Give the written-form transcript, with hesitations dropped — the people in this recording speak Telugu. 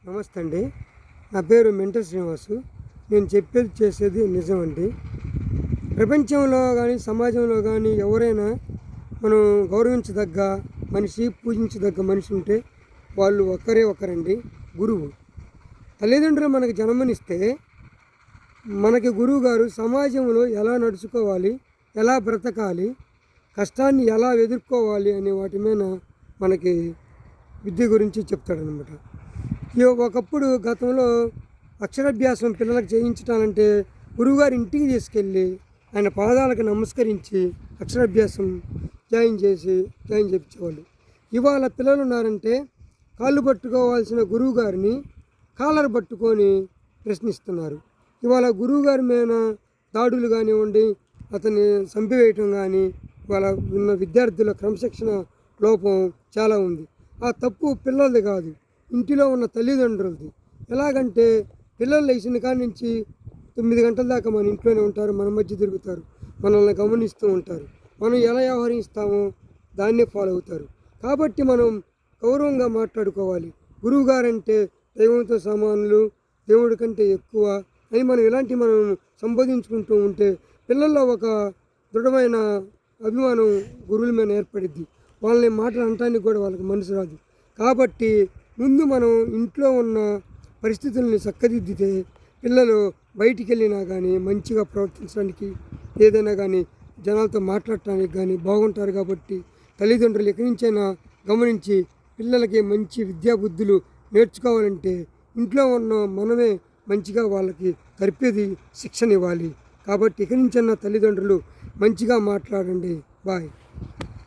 నమస్తే అండి. నా పేరు మెంటర్ శ్రీనివాసు. నేను చెప్పేది చేసేది నిజమండి. ప్రపంచంలో కానీ సమాజంలో కానీ ఎవరైనా మనం గౌరవించదగ్గ మనిషి, పూజించదగ్గ మనిషి ఉంటే వాళ్ళు ఒకరండి, గురువు. తల్లిదండ్రులు మనకు జన్మనిస్తే మనకి గురువు గారు సమాజంలో ఎలా నడుచుకోవాలి, ఎలా బ్రతకాలి, కష్టాన్ని ఎలా ఎదుర్కోవాలి అనే వాటి మీద మనకి విద్య గురించి చెప్తాడనమాట. ఒకప్పుడు గతంలో అక్షరాభ్యాసం పిల్లలకు చేయించడాలంటే గురువుగారు ఇంటికి తీసుకెళ్ళి ఆయన పాదాలకు నమస్కరించి అక్షరాభ్యాసం జాయిన్ చేయించేవాళ్ళు. ఇవాళ పిల్లలు ఉన్నారంటే కాళ్ళు పట్టుకోవాల్సిన గురువు గారిని కాలర్ పట్టుకొని ప్రశ్నిస్తున్నారు. ఇవాళ గురువుగారి మీద దాడులు కానివ్వండి, అతన్ని చంపివేయటం కానీ, ఇవాళ ఉన్న విద్యార్థుల క్రమశిక్షణ లోపం చాలా ఉంది. ఆ తప్పు పిల్లలది కాదు, ఇంటిలో ఉన్న తల్లిదండ్రులది. ఎలాగంటే పిల్లలు లేచిన కాడి నుంచి 9 గంటల దాకా మన ఇంట్లోనే ఉంటారు, మన మధ్య తిరుగుతారు, మనల్ని గమనిస్తూ ఉంటారు. మనం ఎలా వ్యవహరిస్తామో దాన్నే ఫాలో అవుతారు. కాబట్టి మనం గౌరవంగా మాట్లాడుకోవాలి. గురువు గారంటే దైవంతో సమానులు, దేవుడి కంటే ఎక్కువ అని మనం మనం సంబోధించుకుంటూ ఉంటే పిల్లల్లో ఒక దృఢమైన అభిమానం గురువుల మీద ఏర్పడిద్ది. వాళ్ళని మాటలు అనటానికి కూడా వాళ్ళకి మనసు రాదు. కాబట్టి ముందు మనం ఇంట్లో ఉన్న పరిస్థితుల్ని చక్కదిద్దితే పిల్లలు బయటికి వెళ్ళినా కానీ మంచిగా ప్రవర్తించడానికి, ఏదైనా కానీ జనాలతో మాట్లాడటానికి కానీ బాగుంటారు. కాబట్టి తల్లిదండ్రులు ఎక్కడి నుంచైనా గమనించి పిల్లలకి మంచి విద్యాబుద్ధులు నేర్చుకోవాలంటే ఇంట్లో ఉన్న మనమే మంచిగా వాళ్ళకి తర్పేది శిక్షణ ఇవ్వాలి. కాబట్టి ఇక్కడి నుంచైనా తల్లిదండ్రులు మంచిగా మాట్లాడండి. బాయ్.